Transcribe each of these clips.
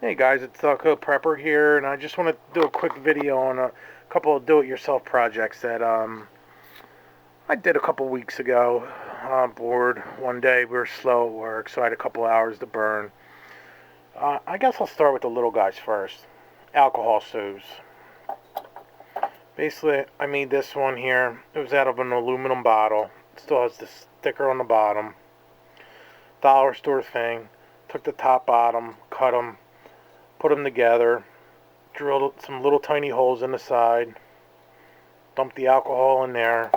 Hey guys, it's BROOKLYNN Prepper here, and I just want to do a quick video on a couple of do-it-yourself projects that I did a couple weeks ago. Bored one day, we were slow at work, so I had a couple hours to burn. I guess I'll start with the little guys first. Alcohol stoves. Basically, I made this one here. It was out of an aluminum bottle. It still has the sticker on the bottom. Dollar store thing. Took the top, bottom, cut them. Put them together, drilled some little tiny holes in the side, dumped the alcohol in there.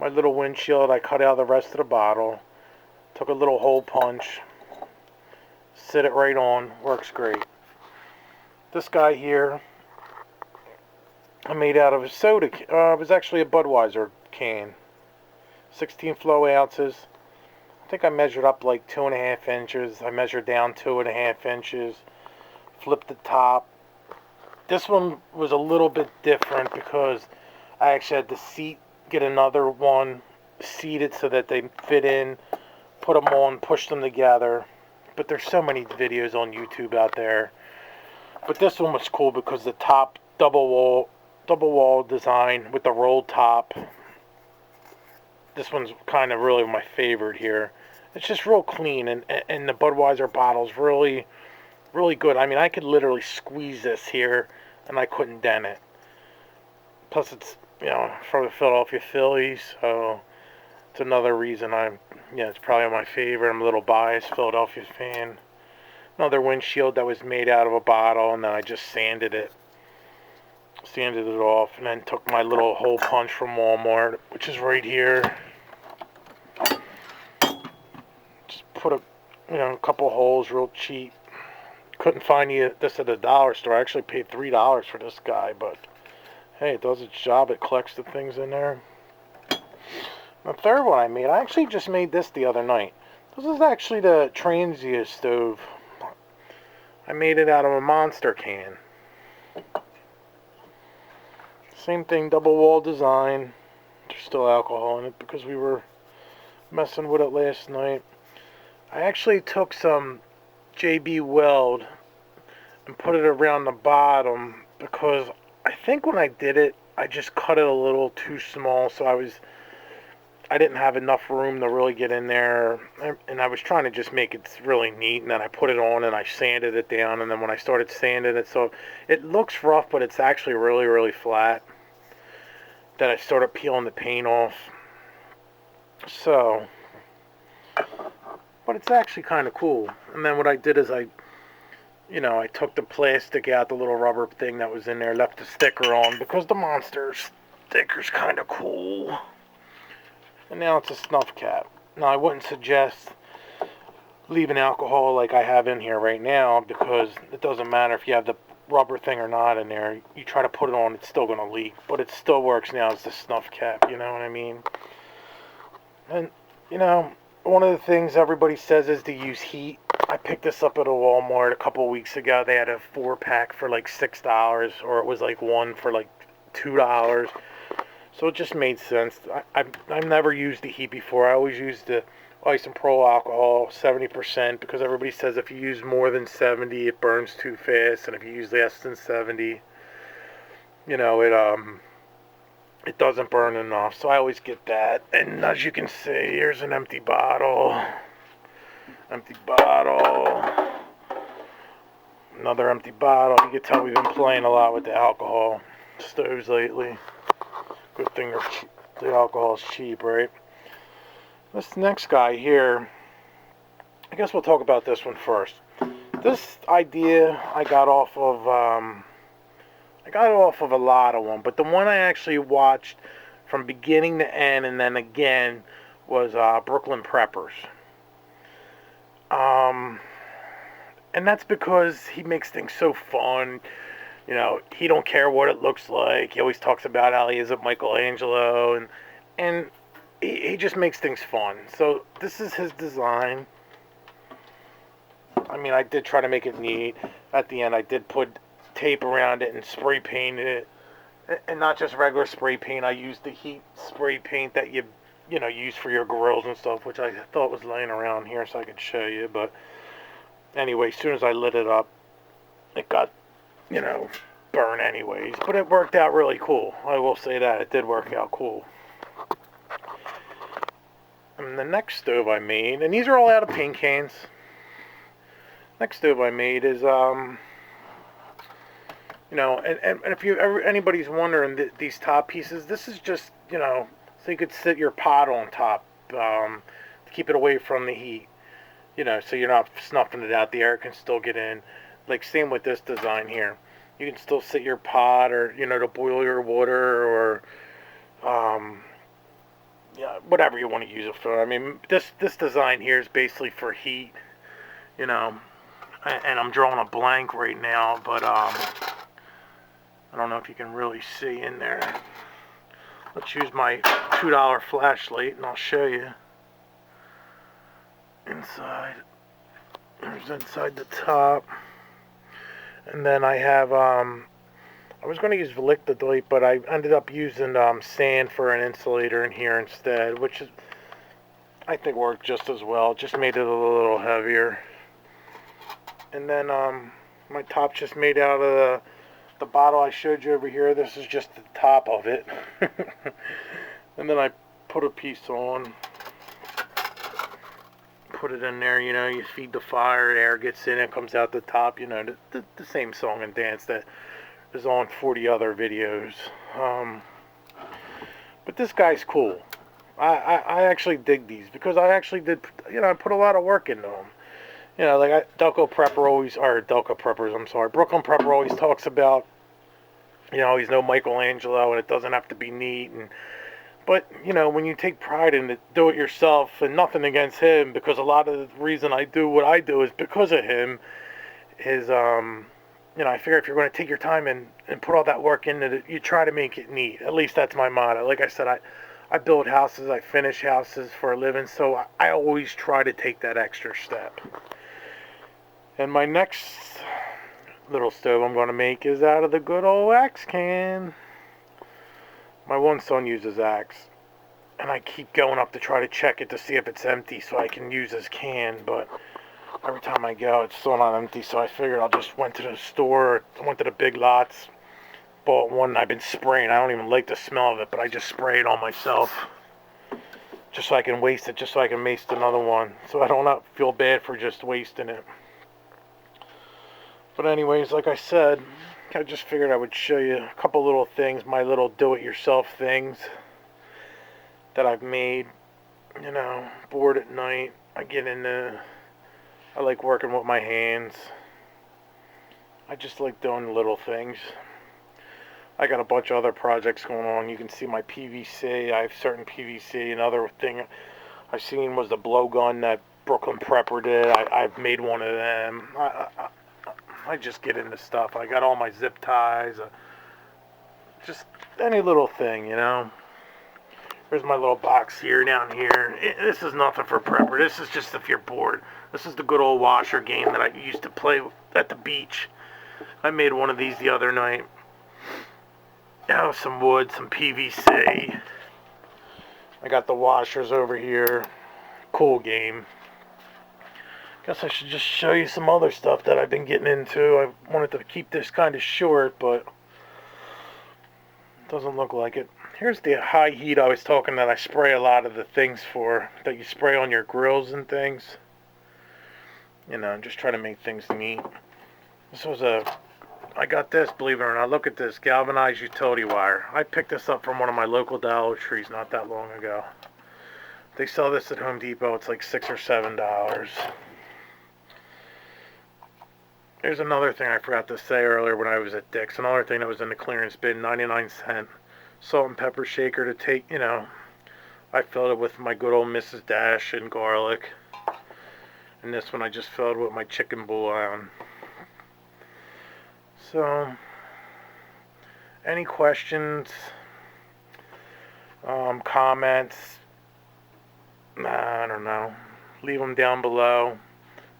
My little windshield, I cut out the rest of the bottle, took a little hole punch, sit it right on, works great. This guy here, I made out of a soda can. It was actually a Budweiser can, 16 flow ounces. I think I measured up like 2.5 inches. I measured down 2.5 inches. Flip the top. This one was a little bit different because I actually had to get another one seated so that they fit in, put them on, push them together. But there's so many videos on YouTube out there. But this one was cool because the top double wall design with the rolled top. This one's kind of really my favorite here. It's just real clean, and the Budweiser bottle's really good. I mean, I could literally squeeze this here and I couldn't dent it. Plus it's, from the Philadelphia Phillies, so it's another reason it's probably my favorite. I'm a little biased Philadelphia fan. Another windshield that was made out of a bottle, and then I just sanded it off, and then took my little hole punch from Walmart, which is right here. Just put a couple holes real cheap. Couldn't find this at a dollar store. I actually paid $3 for this guy, but hey, it does its job. It collects the things in there. The third one I made, I actually just made this the other night. This is actually the transient stove. I made it out of a Monster can. Same thing, double wall design. There's still alcohol in it because we were messing with it last night. I actually took some JB Weld and put it around the bottom because I think when I did it, I just cut it a little too small, so I didn't have enough room to really get in there, and I was trying to just make it really neat, and then I put it on and I sanded it down, and then when I started sanding it, so it looks rough, but it's actually really flat. Then I started peeling the paint off. So, but it's actually kind of cool. And then what I did is I took the plastic out, the little rubber thing that was in there, left the sticker on because the Monster sticker's kind of cool. And now it's a snuff cap. Now I wouldn't suggest leaving alcohol like I have in here right now because it doesn't matter if you have the rubber thing or not in there. You try to put it on, it's still going to leak. But it still works now as the snuff cap, you know what I mean? And, one of the things everybody says is to use heat. I picked this up at a Walmart a couple weeks ago. They had a 4-pack for like $6, or it was like one for like $2. So it just made sense. I've never used the heat before. I always use the isopropyl alcohol, 70%, because everybody says if you use more than 70, it burns too fast, and if you use less than 70, it doesn't burn enough. So I always get that. And as you can see, here's an empty bottle. Another empty bottle. You can tell we've been playing a lot with the alcohol stoves lately. Good thing the alcohol is cheap, right? This next guy here, I guess we'll talk about this one first. This idea I got off of a lot of them, but the one I actually watched from beginning to end and then again was BROOKLYNN Preppers. And that's because he makes things so fun. He don't care what it looks like. He always talks about how he is a Michelangelo, and he just makes things fun. So this is his design. I mean, I did try to make it neat. At the end, I did put tape around it and spray painted it. And not just regular spray paint. I used the heat spray paint that you use for your grills and stuff, which I thought was laying around here so I could show you. But Anyway, as soon as I lit it up, it got, you know, burn anyways. But it worked out really cool. I will say that. It did work out cool. And the next stove I made, and these are all out of paint cans. Next stove I made is, you know, and if you ever, anybody's wondering, these top pieces, this is just, you know, so you could sit your pot on top, to keep it away from the heat. You know, so you're not snuffing it out. The air can still get in. Like, same with this design here. You can still sit your pot, or, you know, to boil your water, or, yeah, whatever you want to use it for. I mean, this design here is basically for heat, you know. And I'm drawing a blank right now, but, I don't know if you can really see in there. Let's use my $2 flashlight, and I'll show you. Inside, there's inside the top, and then I have, I was going to use Liquidate, but I ended up using sand for an insulator in here instead, which is, I think, worked just as well. Just made it a little heavier. And then my top just made out of the bottle I showed you over here. This is just the top of it. And then I put a piece on, put it in there, you know, you feed the fire, air gets in, it comes out the top, you know, the same song and dance that is on 40 other videos. But this guy's cool. I actually dig these, because I actually did, you know, I put a lot of work into them. You know, like Delco Preppers, I'm sorry, Brooklyn Prepper always talks about, you know, he's no Michelangelo and it doesn't have to be neat, but, you know, when you take pride in it, do it yourself, and nothing against him, because a lot of the reason I do what I do is because of him, is, you know, I figure if you're going to take your time and put all that work into it, you try to make it neat. At least that's my motto. Like I said, I build houses, I finish houses for a living, so I always try to take that extra step. And my next little stove I'm going to make is out of the good old axe can. My one son uses axe, and I keep going up to try to check it to see if it's empty so I can use his can, but every time I go it's still not empty, so I figured I'll just went to the store, went to the Big Lots, bought one, and I've been spraying. I don't even like the smell of it, but I just spray it on myself just so I can waste it, just so I can waste another one, so I don't feel bad for just wasting it. But anyways, like I said, I just figured I would show you a couple little things, my little do-it-yourself things that I've made. You know, bored at night, I like working with my hands. I just like doing little things. I got a bunch of other projects going on. You can see my PVC. I have certain PVC. Another thing I seen was the blowgun that Brooklyn Prepper did. I've made one of them. I just get into stuff. I got all my zip ties. Just any little thing, you know. There's my little box here, down here. This is nothing for prepper. This is just if you're bored. This is the good old washer game that I used to play at the beach. I made one of these the other night. Oh, some wood, some PVC. I got the washers over here. Cool game. Guess I should just show you some other stuff that I've been getting into. I wanted to keep this kind of short, but it doesn't look like it. Here's the high heat I was talking that I spray a lot of the things for, that you spray on your grills and things. You know, just try to make things neat. I got this, believe it or not. Look at this, galvanized utility wire. I picked this up from one of my local Dollar Trees not that long ago. They sell this at Home Depot. It's like $6 or $7. There's another thing I forgot to say earlier when I was at Dick's. Another thing that was in the clearance bin, 99-cent salt and pepper shaker to take, you know, I filled it with my good old Mrs. Dash and garlic. And this one I just filled with my chicken bouillon. So, any questions, comments, I don't know, leave them down below.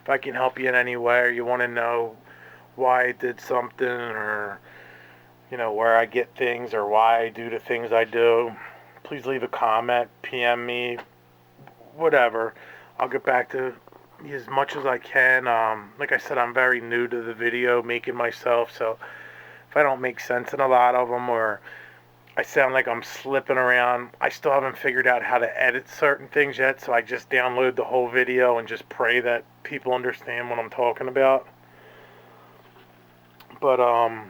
If I can help you in any way, or you want to know why I did something, or, you know, where I get things, or why I do the things I do, please leave a comment, PM me, whatever. I'll get back to as much as I can. Like I said, I'm very new to the video making myself, so if I don't make sense in a lot of them, or I sound like I'm slipping around, I still haven't figured out how to edit certain things yet, so I just download the whole video and just pray that people understand what I'm talking about. But I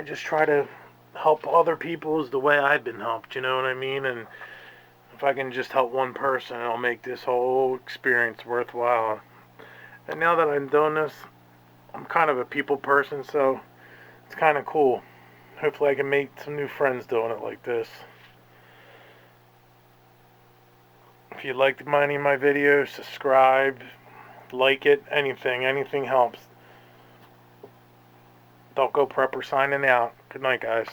just try to help other people as the way I've been helped, you know what I mean? And if I can just help one person, it'll make this whole experience worthwhile. And now that I'm doing this, I'm kind of a people person, so it's kind of cool. Hopefully I can make some new friends doing it like this. If you liked any of my videos, subscribe, like it, anything helps. Don't go prepper signing out. Good night, guys.